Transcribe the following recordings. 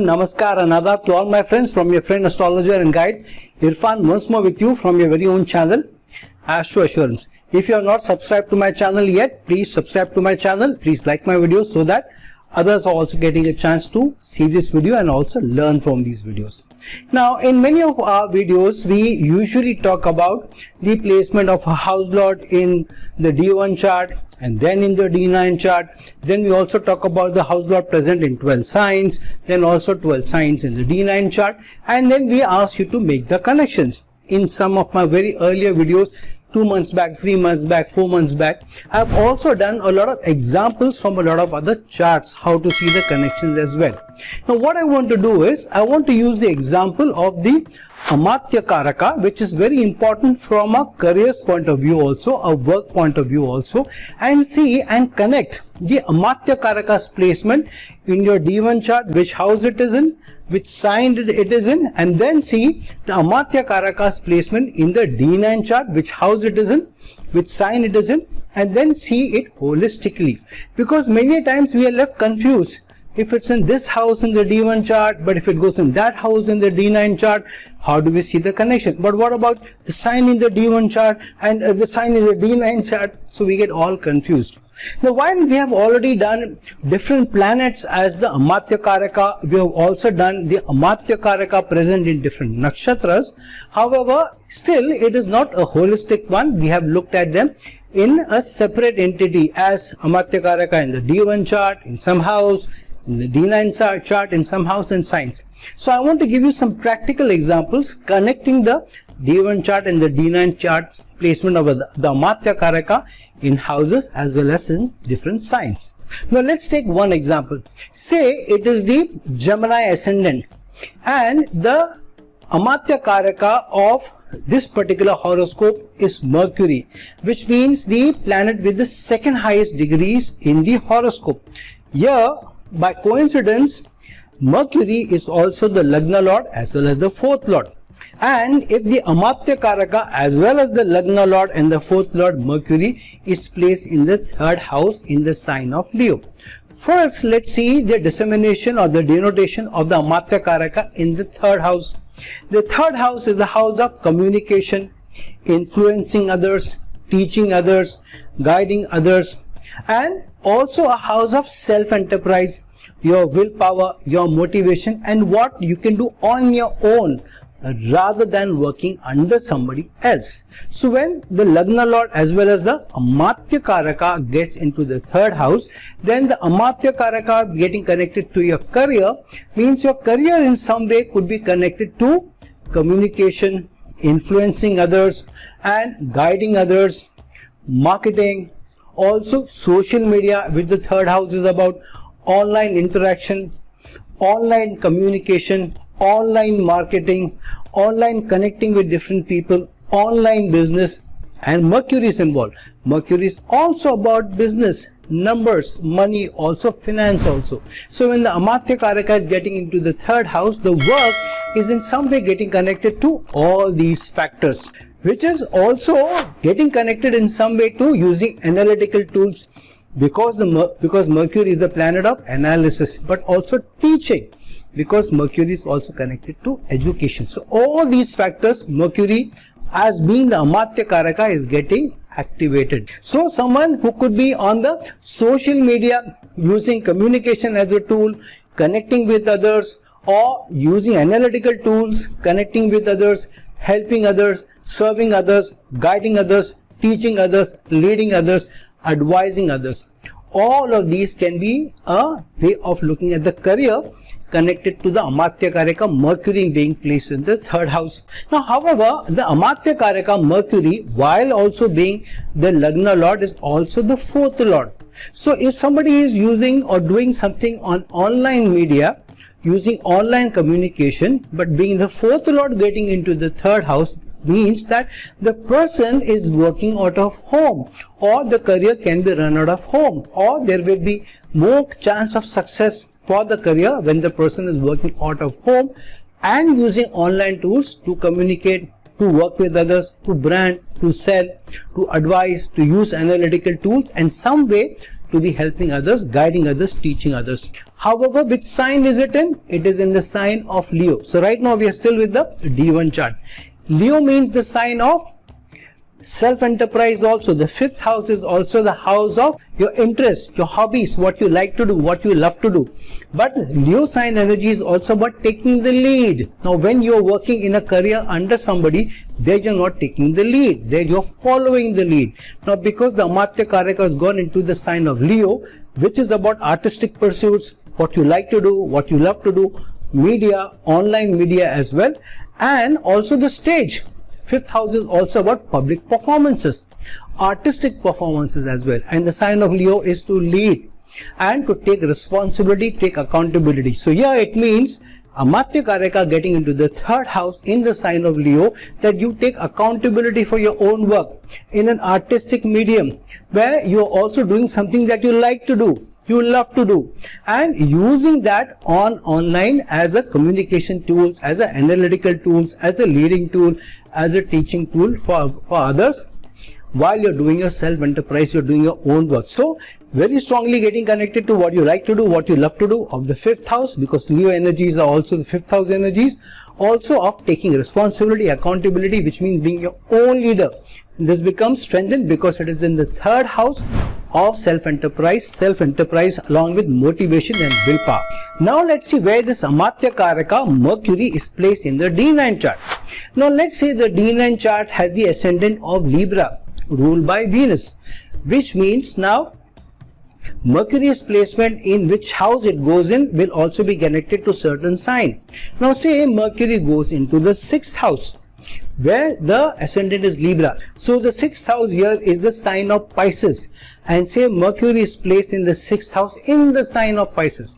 Namaskar and Adab to all my friends from your friend astrologer and guide Irfan once more with you from your very own channel Astro Assurance. If you have not subscribed to my channel yet, please subscribe to my channel. Please like my videos so that others are also getting a chance to see this video and also learn from these videos. Now, in many of our videos, we usually talk about the placement of a house lord in the D1 chart and then in the D9 chart. Then we also talk about the house lord present in 12 signs, then also 12 signs in the D9 chart, and then we ask you to make the connections. In some of my very earlier videos, 2 months back, 3 months back, 4 months back, I have also done a lot of examples from a lot of other charts, how to see the connections as well. Now what I want to do is, I want to use the example of the Amatyakaraka, which is very important from a careers point of view also, a work point of view also, and see and connect the Amatyakaraka's placement in your D1 chart, which house it is in, which sign it is in, and then see the Amatyakaraka's placement in the D9 chart, which house it is in, which sign it is in, and then see it holistically. Because many times we are left confused. If it's in this house in the D1 chart, but if it goes in that house in the D9 chart, how do we see the connection? But what about the sign in the D1 chart and the sign in the D9 chart? So we get all confused. Now, while we have already done different planets as the Amatyakaraka, we have also done the Amatyakaraka present in different nakshatras. However, still it is not a holistic one. We have looked at them in a separate entity as Amatyakaraka in the D1 chart, in some house, in the D9 chart, in some house and signs. So I want to give you some practical examples connecting the D1 chart and the D9 chart placement of the Amatyakaraka in houses as well as in different signs. Now let's take one example. Say it is the Gemini ascendant and the Amatyakaraka of this particular horoscope is Mercury, which means the planet with the second highest degrees in the horoscope. Here, by coincidence, Mercury is also the Lagna Lord as well as the fourth Lord. And if the Amatyakaraka as well as the Lagna Lord and the fourth Lord Mercury is placed in the third house in the sign of Leo. First, let's see the dissemination or the denotation of the Amatyakaraka in the third house. The third house is the house of communication, influencing others, teaching others, guiding others, and also a house of self-enterprise, your willpower, your motivation, and what you can do on your own rather than working under somebody else. So when the Lagna Lord as well as the Amatyakaraka gets into the third house, then the Amatyakaraka getting connected to your career means your career in some way could be connected to communication, influencing others and guiding others, marketing, also social media, which the third house is about, online interaction, online communication, online marketing, online connecting with different people, online business, and Mercury is involved. Mercury is also about business, numbers, money, also finance also. So when the Amatyakaraka is getting into the third house, the work is in some way getting connected to all these factors, which is also getting connected in some way to using analytical tools, because Mercury is the planet of analysis, but also teaching, because Mercury is also connected to education. So all these factors, Mercury as being the Amatyakaraka is getting activated. So someone who could be on the social media using communication as a tool, connecting with others, or using analytical tools, connecting with others, helping others, serving others, guiding others, teaching others, leading others, advising others. All of these can be a way of looking at the career connected to the Amatyakaraka Mercury being placed in the third house. Now, however, the Amatyakaraka Mercury, while also being the Lagna Lord, is also the fourth Lord. So, if somebody is using or doing something on online media, using online communication, but being the fourth Lord getting into the third house, means that the person is working out of home, or the career can be run out of home, or there will be more chance of success for the career when the person is working out of home and using online tools to communicate, to work with others, to brand, to sell, to advise, to use analytical tools, and some way to be helping others, guiding others, teaching others. However, which sign is it in? It is in the sign of Leo. So right now we are still with the D1 chart. Leo means the sign of self-enterprise also. The 5th house is also the house of your interests, your hobbies, what you like to do, what you love to do. But Leo sign energy is also about taking the lead. Now when you're working in a career under somebody, there you're not taking the lead, there you're following the lead. Now because the Amatyakaraka has gone into the sign of Leo, which is about artistic pursuits, what you like to do, what you love to do, media, online media as well, and also the stage. 5th house is also about public performances, artistic performances as well. And the sign of Leo is to lead and to take responsibility, take accountability. So here it means Amatyakaraka getting into the 3rd house in the sign of Leo, that you take accountability for your own work in an artistic medium where you are also doing something that you like to do, you love to do, and using that online as a communication tool, as an analytical tool, as a leading tool, as a teaching tool for others. While you're doing your self-enterprise, you're doing your own work. So very strongly getting connected to what you like to do, what you love to do, of the 5th house, because Leo energies are also the 5th house energies. Also of taking responsibility, accountability, which means being your own leader. This becomes strengthened because it is in the 3rd house of self-enterprise along with motivation and willpower. Now let's see where this Amatyakaraka Mercury is placed in the D9 chart. Now let's say the D9 chart has the ascendant of Libra, ruled by Venus, which means now Mercury's placement in which house it goes in will also be connected to certain sign. Now say Mercury goes into the 6th house, where the ascendant is Libra. So the 6th house here is the sign of Pisces, and say Mercury is placed in the 6th house in the sign of Pisces.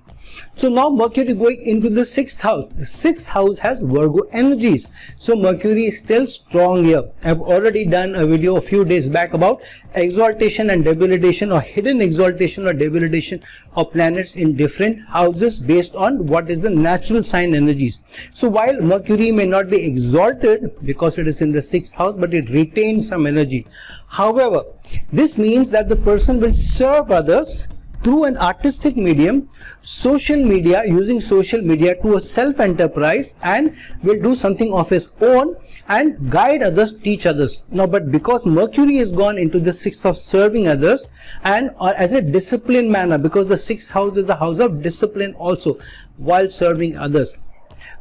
So now Mercury going into the 6th house. The 6th house has Virgo energies. So Mercury is still strong here. I've already done a video a few days back about exaltation and debilitation, or hidden exaltation or debilitation of planets in different houses based on what is the natural sign energies. So while Mercury may not be exalted because it is in the 6th house, but it retains some energy. However, this means that the person will serve others through an artistic medium, social media, using social media to a self-enterprise, and will do something of his own and guide others, teach others. Now, but because Mercury is gone into the 6th of serving others and as a disciplined manner, because the 6th house is the house of discipline also while serving others.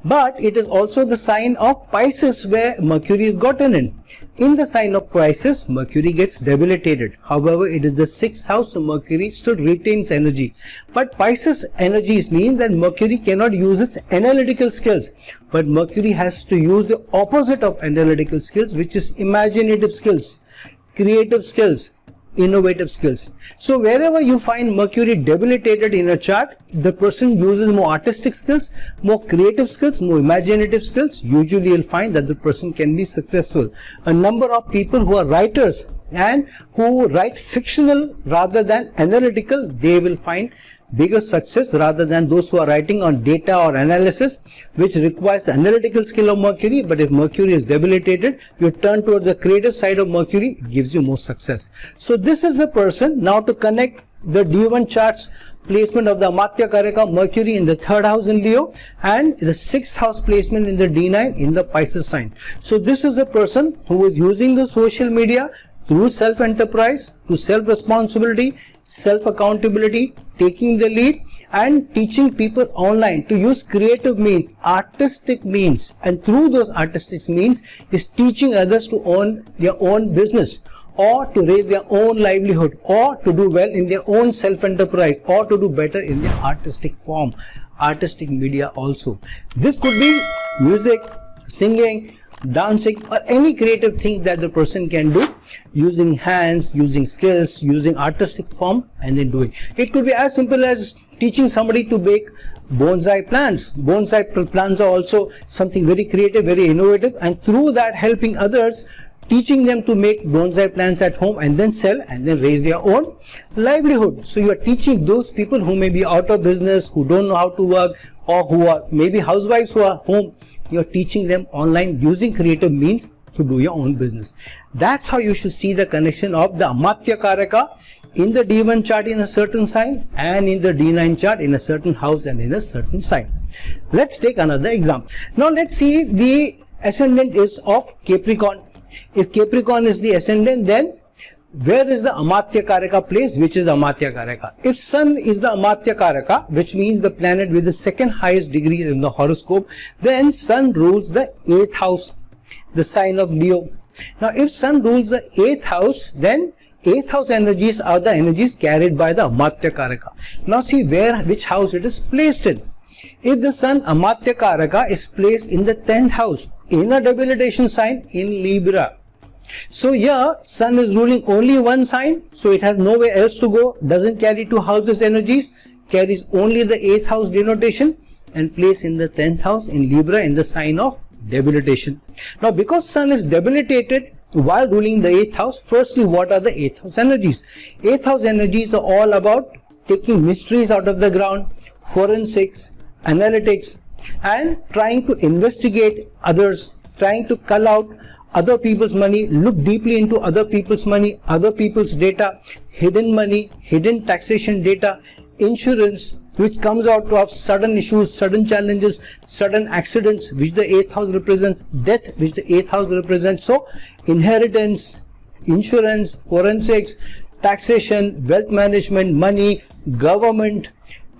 But it is also the sign of Pisces where Mercury is gotten in. In the sign of Pisces, Mercury gets debilitated. However, it is the 6th house, so Mercury still retains energy. But Pisces energies mean that Mercury cannot use its analytical skills. But Mercury has to use the opposite of analytical skills, which is imaginative skills, creative skills, innovative skills. So wherever you find Mercury debilitated in a chart, the person uses more artistic skills, more creative skills, more imaginative skills, usually you'll find that the person can be successful. A number of people who are writers and who write fictional rather than analytical, they will find bigger success rather than those who are writing on data or analysis, which requires the analytical skill of Mercury. But if Mercury is debilitated, you turn towards the creative side of Mercury, it gives you more success. So this is a person. Now to connect the D1 charts placement of the Amatyakaraka Mercury in the 3rd house in Leo and the 6th house placement in the D9 in the Pisces sign. So this is a person who is using the social media through self-enterprise, to self-responsibility, self-accountability, taking the lead and teaching people online to use creative means, artistic means, and through those artistic means is teaching others to own their own business, or to raise their own livelihood, or to do well in their own self-enterprise, or to do better in their artistic form, artistic media also. This could be music, singing, dancing, or any creative thing that the person can do using hands, using skills, using artistic form, and then doing. It could be as simple as teaching somebody to bake bonsai plants. Bonsai plants are also something very creative, very innovative, and through that helping others, teaching them to make bonsai plants at home and then sell and then raise their own livelihood. So you are teaching those people who may be out of business, who don't know how to work, or who are maybe housewives who are home. You are teaching them online using creative means to do your own business. That's how you should see the connection of the Amatyakaraka in the D1 chart in a certain sign and in the D9 chart in a certain house and in a certain sign. Let's take another example. Now let's see the ascendant is of Capricorn. If Capricorn is the ascendant, then where is the Amatyakaraka place, which is the Amatyakaraka? If Sun is the Amatyakaraka, which means the planet with the second highest degree in the horoscope, then Sun rules the 8th house, the sign of Leo. Now if Sun rules the 8th house, then 8th house energies are the energies carried by the Amatyakaraka. Now see which house it is placed in. If the Sun Amatyakaraka is placed in the 10th house, in a debilitation sign in Libra. So here Sun is ruling only one sign, so it has nowhere else to go, doesn't carry two houses energies, carries only the 8th house denotation and placed in the 10th house in Libra in the sign of debilitation. Now because Sun is debilitated while ruling the 8th house, firstly what are the 8th house energies? 8th house energies are all about taking mysteries out of the ground, forensics, analytics, and trying to investigate others, trying to cull out other people's money, look deeply into other people's money, other people's data, hidden money, hidden taxation data, insurance, which comes out of sudden issues, sudden challenges, sudden accidents, which the 8th house represents, death, which the 8th house represents. So inheritance, insurance, forensics, taxation, wealth management, money, government,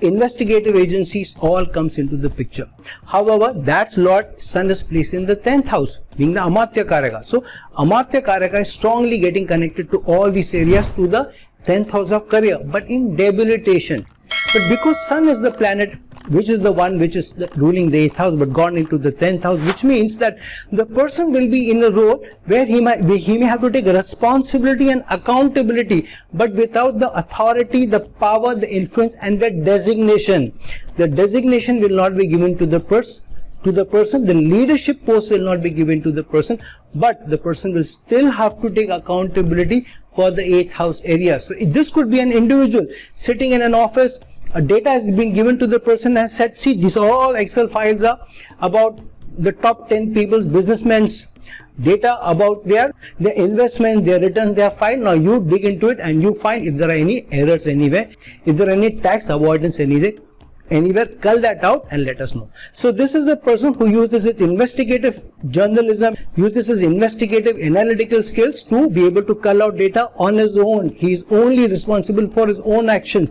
investigative agencies, all comes into the picture. However, that's Lord Sun is placed in the 10th house, being the Amatyakaraka. So Amatyakaraka is strongly getting connected to all these areas, to the 10th house of career, but in debilitation. But because Sun is the planet which is the one which is ruling the 8th house but gone into the 10th house, which means that the person will be in a role where he may have to take responsibility and accountability, but without the authority, the power, the influence and the designation. The designation will not be given to the person, the leadership post will not be given to the person, but the person will still have to take accountability for the 8th house area. So this could be an individual sitting in an office, a data has been given to the person and said, see, these all Excel files are about the top 10 people's, businessmen's data about their investment, their returns, their file. Now you dig into it and you find if there are any errors anywhere, if there are any tax avoidance anywhere, cull that out and let us know. So this is the person who uses his investigative journalism, uses his investigative analytical skills to be able to cull out data on his own. He is only responsible for his own actions.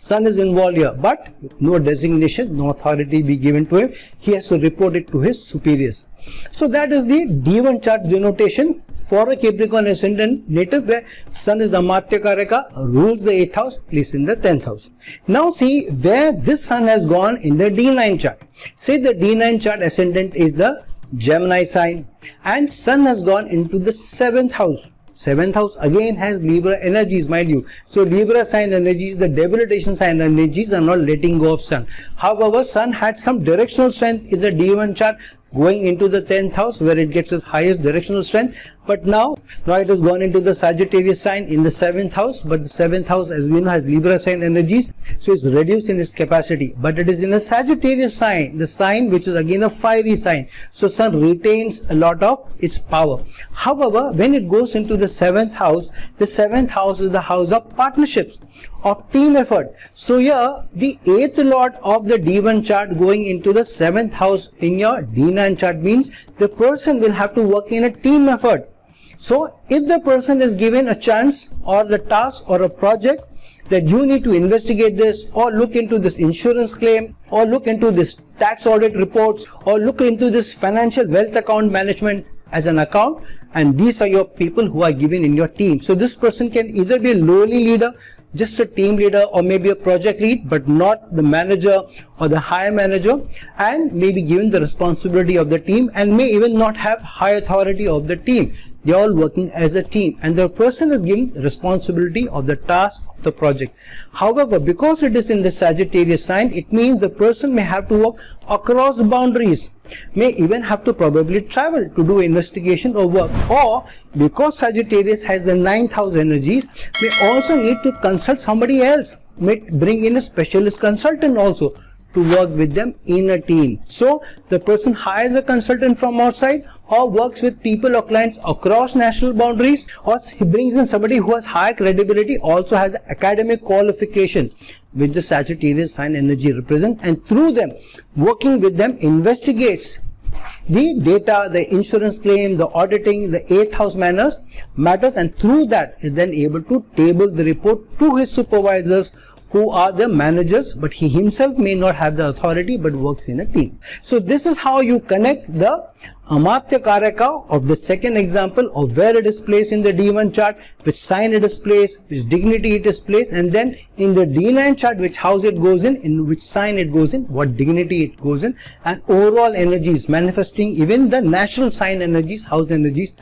Sun is involved here, but no designation, no authority be given to him. He has to report it to his superiors. So that is the D1 chart denotation for a Capricorn ascendant native, where Sun is the Amatyakaraka, rules the 8th house, placed in the 10th house. Now see where this Sun has gone in the D9 chart. Say the D9 chart ascendant is the Gemini sign and Sun has gone into the 7th house. 7th house again has Libra energies, mind you. So Libra sign energies, the debilitation sign energies are not letting go of Sun. However, Sun had some directional strength in the D1 chart going into the 10th house, where it gets its highest directional strength. But now it has gone into the Sagittarius sign in the 7th house, but the 7th house, as we know, has Libra sign energies, so it's reduced in its capacity. But it is in a Sagittarius sign, the sign which is again a fiery sign, so Sun retains a lot of its power. However, when it goes into the 7th house, the 7th house is the house of partnerships, of team effort. So here the 8th lord of the D1 chart going into the 7th house in your D9 chart means the person will have to work in a team effort. So if the person is given a chance or the task or a project that you need to investigate this, or look into this insurance claim, or look into this tax audit reports, or look into this financial wealth account management as an account, and these are your people who are given in your team. So this person can either be a lowly leader, just a team leader, or maybe a project lead, but not the manager or the higher manager, and may be given the responsibility of the team and may even not have high authority of the team. They are all working as a team and the person is given responsibility of the task of the project. However, because it is in the Sagittarius sign, it means the person may have to work across boundaries, may even have to probably travel to do investigation or work, or because Sagittarius has the 9th house energies, may also need to consult somebody else, may bring in a specialist consultant also to work with them in a team. So the person hires a consultant from outside, or works with people or clients across national boundaries, or he brings in somebody who has high credibility, also has academic qualification which the Sagittarius sign energy represents, and through them, working with them, investigates the data, the insurance claim, the auditing, the 8th house matters, and through that is then able to table the report to his supervisors, who are the managers, but he himself may not have the authority but works in a team. So this is how you connect the Amatyakaraka of the second example of where it is placed in the D1 chart, which sign it is placed, which dignity it is placed, and then in the D9 chart, which house it goes in which sign it goes in, what dignity it goes in, and overall energies manifesting even the national sign energies, house energies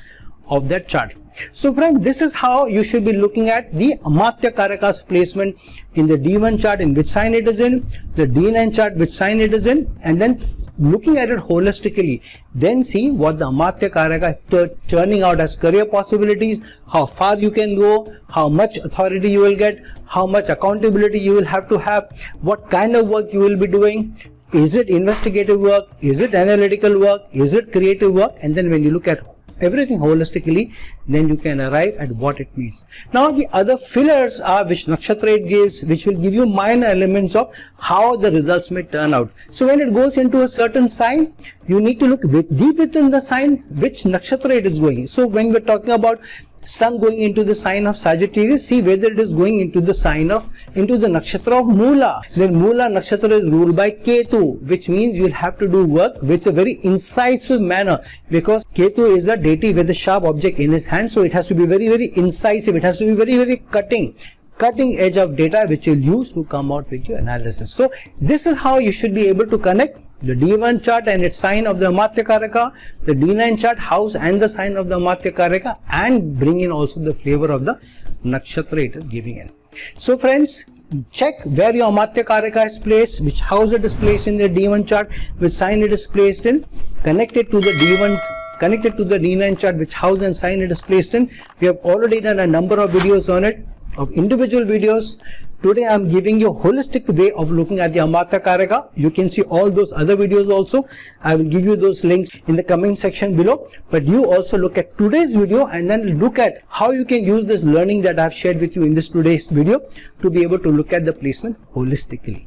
of that chart. So friend, this is how you should be looking at the Amatyakaraka's placement in the D1 chart, in which sign it is in, the D9 chart, which sign it is in, and then looking at it holistically, then see what the Amatyakaraka turning out as career possibilities, how far you can go, how much authority you will get, how much accountability you will have to have, what kind of work you will be doing. Is it investigative work? Is it analytical work? Is it creative work? And then when you look at everything holistically, then you can arrive at what it means. Now the other fillers are which nakshatra it gives, which will give you minor elements of how the results may turn out. So when it goes into a certain sign, you need to look deep within the sign which nakshatra it is going. So when we're talking about sun going into the sign of Sagittarius, see whether it is going into the sign of, into the nakshatra of Mula. Then Mula nakshatra is ruled by Ketu, which means you'll have to do work with a very incisive manner, because Ketu is the deity with a sharp object in his hand, so it has to be very, very incisive. It has to be very, very cutting edge of data which you'll use to come out with your analysis. So this is how you should be able to connect the D1 chart and its sign of the Amatyakaraka, the D9 chart, house and the sign of the Amatyakaraka, and bring in also the flavor of the nakshatra it is giving in. So friends, check where your Amatyakaraka is placed, which house it is placed in the D1 chart, which sign it is placed in, connected to the D1, connected to the D9 chart, which house and sign it is placed in. We have already done a number of videos on it, of individual videos. Today I am giving you a holistic way of looking at the Amatyakaraka. You can see all those other videos also. I will give you those links in the comment section below. But you also look at today's video and then look at how you can use this learning that I have shared with you in this today's video to be able to look at the placement holistically.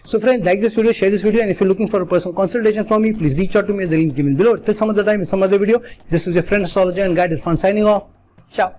So friends, like this video, share this video, and if you're looking for a personal consultation from me, please reach out to me at the link given below. Till some other time in some other video. This is your friend astrologer and guide Irfan signing off. Ciao.